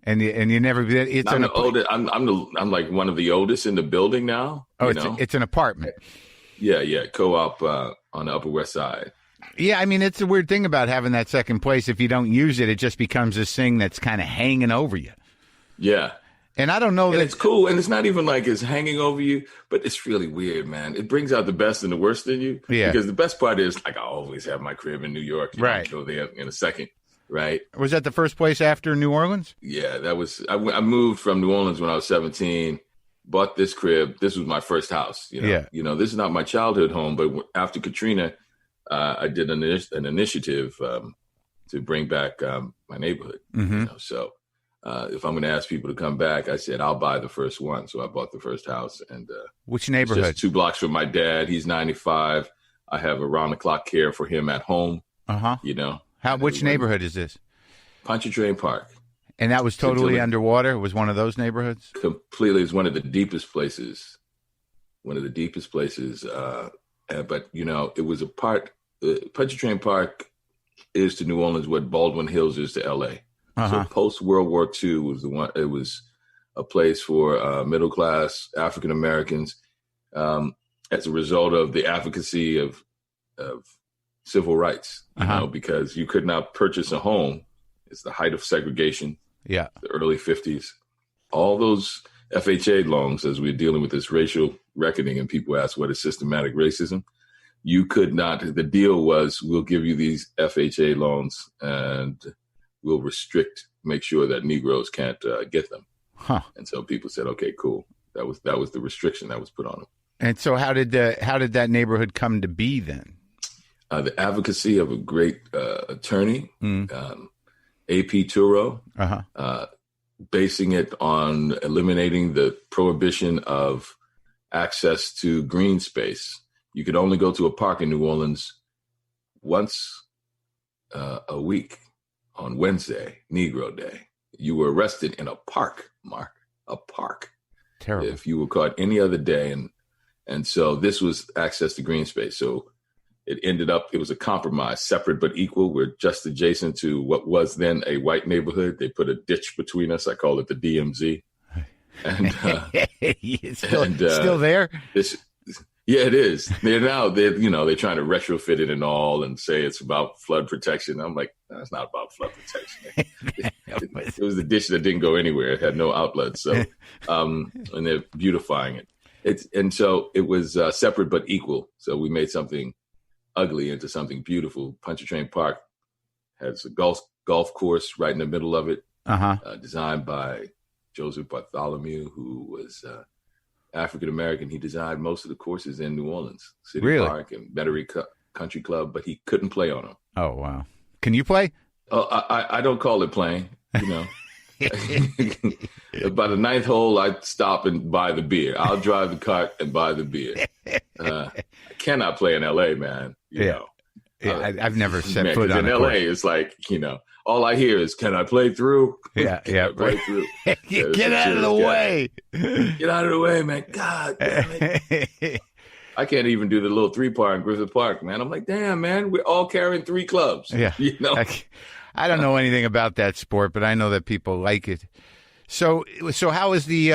And you never. It's I'm an the oldest. I'm like one of the oldest in the building now. oh, it's an apartment. Yeah. Co-op on the Upper West Side. Yeah, I mean, it's a weird thing about having that second place. If you don't use it, it just becomes this thing that's kind of hanging over you. Yeah. And I don't know And that it's cool. And it's not even like it's hanging over you, but it's really weird, man. It brings out the best and the worst in you. Yeah. Because the best part is, like, I always have my crib in New York. Right. I'll go there in a second. Right. Was that the first place after New Orleans? Yeah, that was. I moved from New Orleans when I was 17. Bought this crib. This was my first house. Yeah. This is not my childhood home, but after Katrina, I did an initiative to bring back my neighborhood. Mm-hmm. So if I'm going to ask people to come back, I said I'll buy the first one. So I bought the first house, and which neighborhood? Just 2 blocks from my dad. He's 95. I have around the clock care for him at home. Which neighborhood is this? Pontchartrain Park. And that was totally underwater? It was one of those neighborhoods? Completely. It's one of the deepest places. But, it was a part. Pontchartrain Park is to New Orleans what Baldwin Hills is to L.A. So post World War II was the one. It was a place for middle class African Americans as a result of the advocacy of civil rights. Because you could not purchase a home. It's the height of segregation. Yeah, the early 50s. All those FHA loans, as we're dealing with this racial reckoning, and people ask what is systematic racism. You could not. The deal was, we'll give you these FHA loans, and we'll make sure that Negroes can't get them. And so people said, "Okay, cool." That was the restriction that was put on them. And so, how did that neighborhood come to be then? The advocacy of a great attorney, A.P. Turo, basing it on eliminating the prohibition of access to green space. You could only go to a park in New Orleans once a week on Wednesday, Negro Day. You were arrested in a park, Mark, a park. Terrible. If you were caught any other day. And so this was access to green space. So it was a compromise, separate but equal. We're just adjacent to what was then a white neighborhood. They put a ditch between us. I call it the DMZ. And still there? Yeah, it is. They're trying to retrofit it and all and say it's about flood protection. I'm like, no, it's not about flood protection. It was the ditch that didn't go anywhere. It had no outlet. So, and they're beautifying it. And so it was separate but equal. So we made something ugly into something beautiful. Pontchartrain Park has a golf course right in the middle of it, designed by Joseph Bartholomew, who was African American. He designed most of the courses in New Orleans, City Park and Metairie Country Club, but he couldn't play on them. Oh wow! Can you play? Oh, I don't call it playing. By the 9th hole, I stop and buy the beer. I'll drive the cart and buy the beer. I cannot play in L.A., man. You know. I've never set foot on in L.A. It's like, all I hear is, "Can I play through?" Yeah, play through. Get out of the way. Get out of the way, man. God damn it. I can't even do the little 3-part in Griffith Park, man. I'm like, damn, man, we're all carrying 3 clubs. Yeah. I don't know anything about that sport, but I know that people like it. So how is the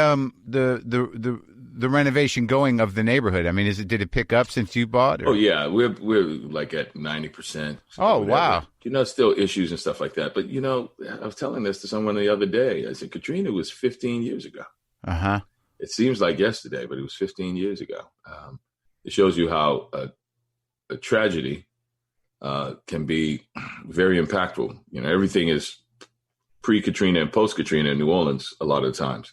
renovation going of the neighborhood? I mean, did it pick up since you bought? Or? Oh yeah, we're like at 90%. Oh wow! Still issues and stuff like that. But I was telling this to someone the other day. I said Katrina was 15 years ago. It seems like yesterday, but it was 15 years ago. It shows you how a tragedy can be very impactful. Everything is pre-Katrina and post-Katrina in New Orleans a lot of the times.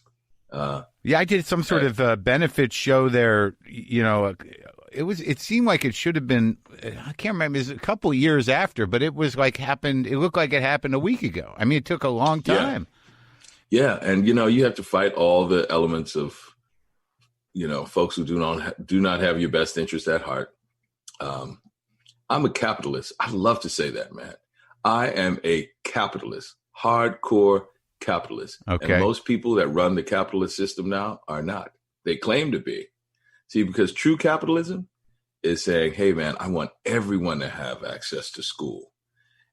I did some sort of benefit show there. It seemed like it should have been, I can't remember, it was a couple years after, but it was like it looked like it happened a week ago. I mean, it took a long time. Yeah. And, you have to fight all the elements of, folks who do not have your best interest at heart. I'm a capitalist. I love to say that, man. I am a capitalist, hardcore capitalist. Okay. And most people that run the capitalist system now are not. They claim to be. See, because true capitalism is saying, hey, man, I want everyone to have access to school.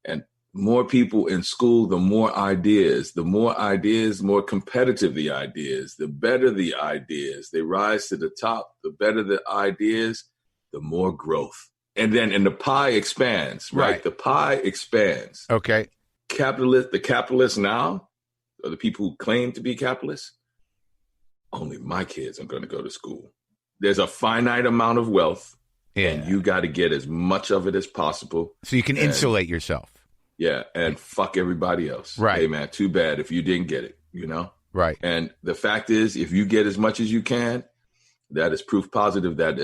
And more people in school, the more ideas. The more ideas, more competitive the ideas, the better the ideas. They rise to the top. The better the ideas, the more growth. And the pie expands, right? The pie expands. Okay. The capitalists now, or the people who claim to be capitalists, only my kids are going to go to school. There's a finite amount of wealth, and you got to get as much of it as possible. So you can insulate yourself. Yeah, and fuck everybody else. Right. Hey, man, too bad if you didn't get it, you know? Right. And the fact is, if you get as much as you can, that is proof positive that,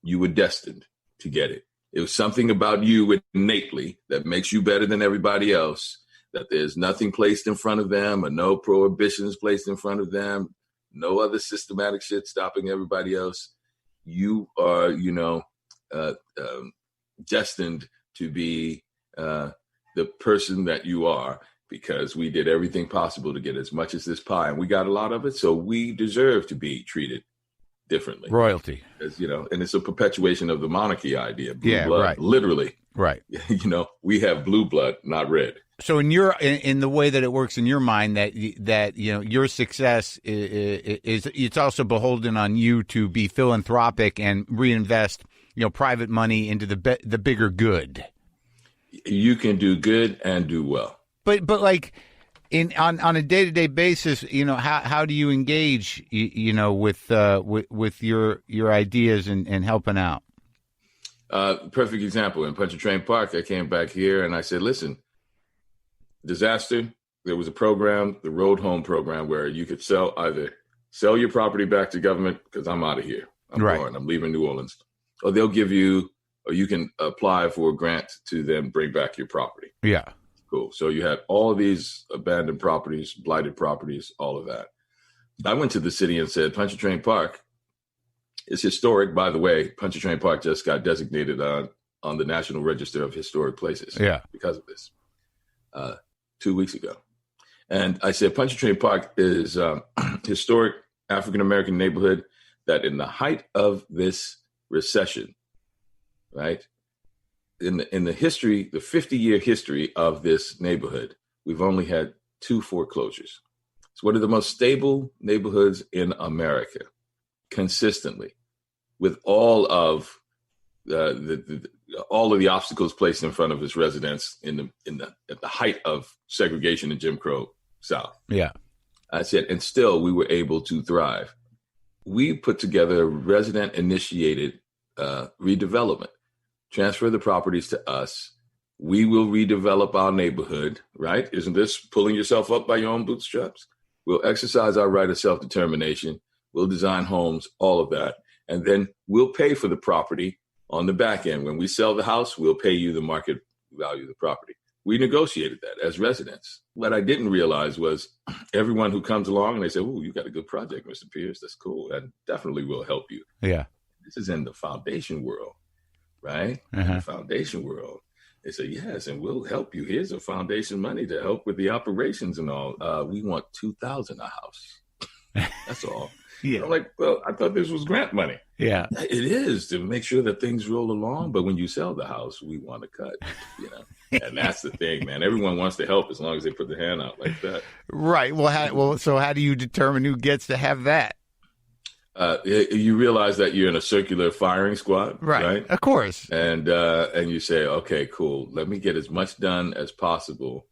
you were destined to get it. It was something about you innately that makes you better than everybody else, that there's nothing placed in front of them or no prohibitions placed in front of them, no other systematic shit stopping everybody else. You are, destined to be the person that you are, because we did everything possible to get as much as this pie, and we got a lot of it. So we deserve to be treated differently. Royalty. As, and it's a perpetuation of the monarchy idea. Blue blood, right. Literally. Right. We have blue blood, not red. So in the way that it works in your mind, that your success is it's also beholden on you to be philanthropic and reinvest private money into the bigger good. You can do good and do well. But like on a day-to-day basis, how do you engage with your ideas and helping out? Perfect example. In Pontchartrain Park, I came back here and I said, listen, disaster, there was a program, the Road Home program, where you could either sell your property back to government, because I'm out of here. I'm leaving New Orleans. Or they'll give you, or you can apply for a grant to then bring back your property. Yeah. Cool. So you had all of these abandoned properties, blighted properties, all of that. I went to the city and said, Pontchartrain Park is historic. By the way, Pontchartrain Park just got designated on the National Register of Historic Places because of this 2 weeks ago. And I said, Pontchartrain Park is a historic African-American neighborhood that in the height of this recession, right, in the history, the 50-year history of this neighborhood, we've only had 2 foreclosures. It's one of the most stable neighborhoods in America, consistently, with all of all of the obstacles placed in front of its residents at the height of segregation in Jim Crow South. Yeah, I said, and still we were able to thrive. We put together a resident-initiated redevelopment. Transfer the properties to us. We will redevelop our neighborhood, right? Isn't this pulling yourself up by your own bootstraps? We'll exercise our right of self-determination. We'll design homes, all of that. And then we'll pay for the property on the back end. When we sell the house, we'll pay you the market value of the property. We negotiated that as residents. What I didn't realize was everyone who comes along and they say, "Oh, you got a good project, Mr. Pierce. That's cool. That definitely will help you." Yeah. This is in the foundation world. Right? The foundation world. They say, yes, and we'll help you. Here's a foundation money to help with the operations and all. We want $2,000 a house. That's all. I'm like, well, I thought this was grant money. Yeah. It is to make sure that things roll along. But when you sell the house, we want to cut, And that's the thing, man. Everyone wants to help as long as they put their hand out like that. Right. Well, so how do you determine who gets to have that? You realize that you're in a circular firing squad, right? Of course. And you say, okay, cool. Let me get as much done as possible.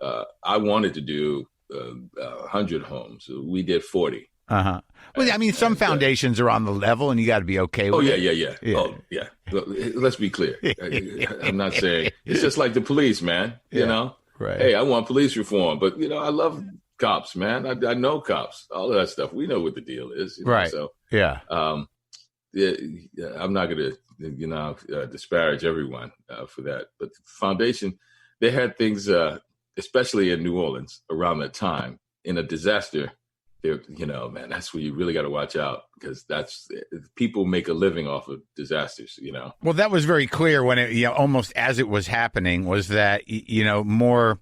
I wanted to do 100 homes. We did 40. Well, I mean, some foundations are on the level, and you got to be okay with it. Yeah. Oh, yeah. Let's be clear. I'm not saying it's just like the police, man. You know, right? Hey, I want police reform, but I love cops, man. I know cops, all of that stuff. We know what the deal is, right? So I'm not going to disparage everyone for that. But the foundation, they had things, especially in New Orleans around that time, in a disaster. Man, that's where you really got to watch out, because people make a living off of disasters. Well, that was very clear when it, almost as it was happening, was that more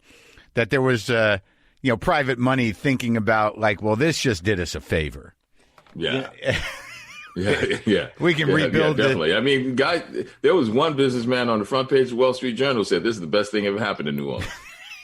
that there was private money thinking about, like, well, this just did us a favor. Yeah. Yeah. We can rebuild it. Definitely. I mean, there was one businessman on the front page of the Wall Street Journal said this is the best thing ever happened in New Orleans.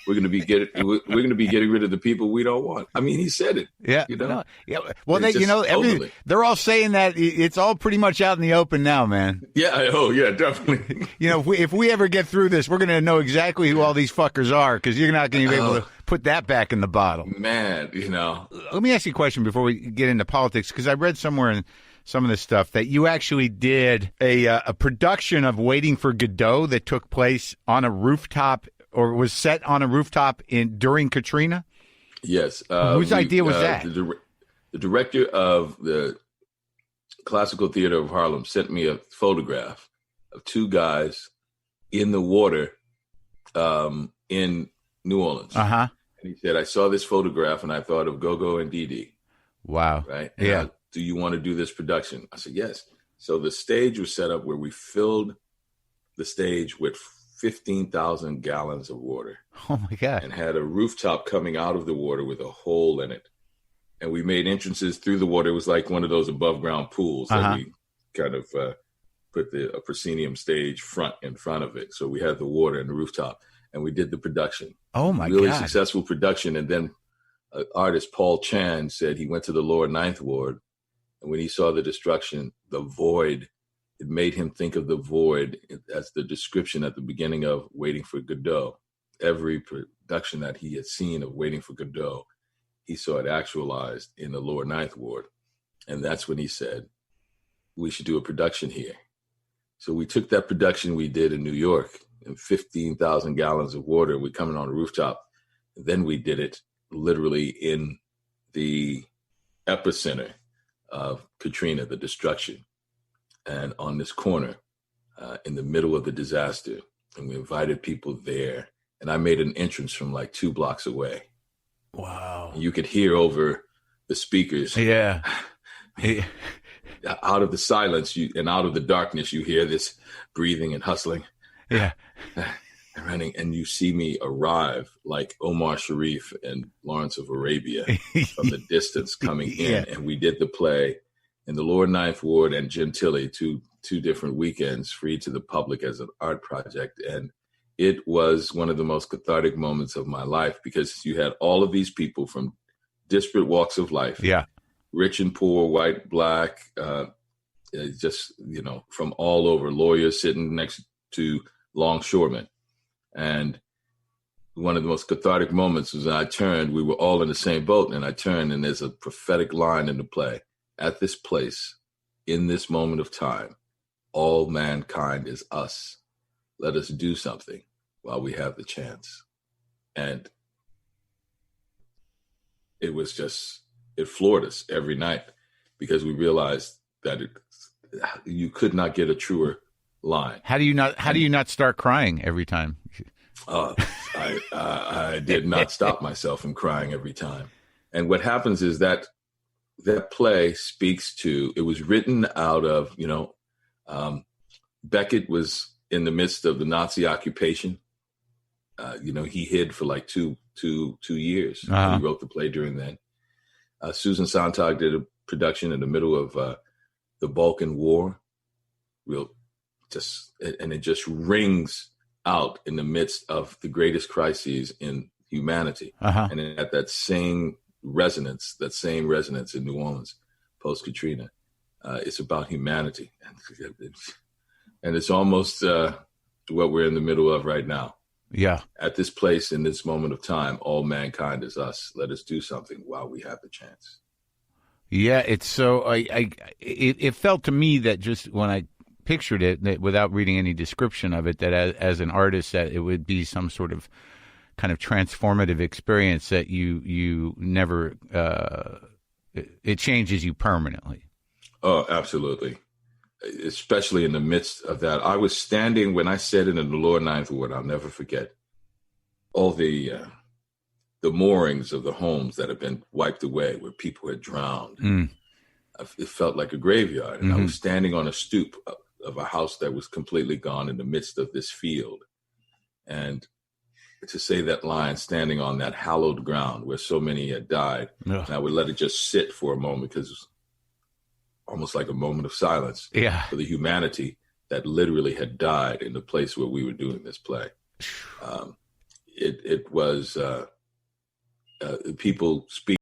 We're going to be getting rid of the people we don't want. I mean, he said it. Yeah. You know? No, yeah. Well, Totally. they're all saying that it's all pretty much out in the open now, man. Yeah. Oh, yeah, definitely. If we ever get through this, we're going to know exactly who all these fuckers are because you're not going to be able to put that back in the bottle. Man, Let me ask you a question before we get into politics, because I read somewhere in some of this stuff that you actually did a production of Waiting for Godot that took place on a rooftop or was set on a rooftop during Katrina. Yes. Whose idea was that? The director of the Classical Theater of Harlem sent me a photograph of two guys in the water in New Orleans. Uh-huh. And he said, I saw this photograph and I thought of Go-Go and Dee. Wow. Right? Yeah. Do you want to do this production? I said, yes. So the stage was set up where we filled the stage with 15,000 gallons of water. Oh, my God. And had a rooftop coming out of the water with a hole in it. And we made entrances through the water. It was like one of those above ground pools that we kind of put a proscenium stage in front of it. So we had the water and the rooftop. And we did the production. Oh, my God. Really successful production. And then artist Paul Chan said he went to the lower Ninth Ward. And when he saw the destruction, the void, it made him think of the void as the description at the beginning of Waiting for Godot. Every production that he had seen of Waiting for Godot, he saw it actualized in the lower Ninth Ward. And that's when he said, we should do a production here. So we took that production we did in New York and 15,000 gallons of water. We coming on a rooftop. And then we did it literally in the epicenter of Katrina, the destruction, and on this corner in the middle of the disaster. And we invited people there. And I made an entrance from like 2 blocks away. Wow. And you could hear over the speakers. Yeah. Out of the silence and out of the darkness, you hear this breathing and hustling. Yeah. Running, and you see me arrive like Omar Sharif and Lawrence of Arabia from the distance coming in. Yeah. And we did the play in the lower Ninth Ward and Gentilly, two different weekends, free to the public as an art project. And it was one of the most cathartic moments of my life because you had all of these people from disparate walks of life. Yeah. Rich and poor, white, black, just, from all over, lawyers sitting next to longshoremen. And one of the most cathartic moments was when I turned, we were all in the same boat, and I turned, and there's a prophetic line in the play. At this place, in this moment of time, all mankind is us. Let us do something while we have the chance. And it was just, it floored us every night because we realized that you could not get a truer line. How do you not start crying every time? I did not stop myself from crying every time. And what happens is that play speaks to, it was written out of, Beckett was in the midst of the Nazi occupation. He hid for like two years. Uh-huh. He wrote the play during then. Susan Sontag did a production in the middle of the Balkan War. It just rings out in the midst of the greatest crises in humanity. Uh-huh. And at that same resonance in New Orleans, post-Katrina, it's about humanity. And it's almost what we're in the middle of right now. Yeah. At this place, in this moment of time, all mankind is us. Let us do something while we have the chance. Yeah, it's so, it felt to me that just when I pictured it, that without reading any description of it, that as an artist, that it would be some sort of kind of transformative experience that you never, it changes you permanently. Oh, absolutely. Especially in the midst of that. I was standing, when I said it in the lower Ninth Ward, I'll never forget, all the moorings of the homes that have been wiped away where people had drowned. Mm. It felt like a graveyard. And Mm-hmm. I was standing on a stoop of a house that was completely gone in the midst of this field. And to say that line, standing on that hallowed ground where so many had died, Ugh. and I would let it just sit for a moment because almost like a moment of silence Yeah. for the humanity that literally had died in the place where we were doing this play. It was people speak.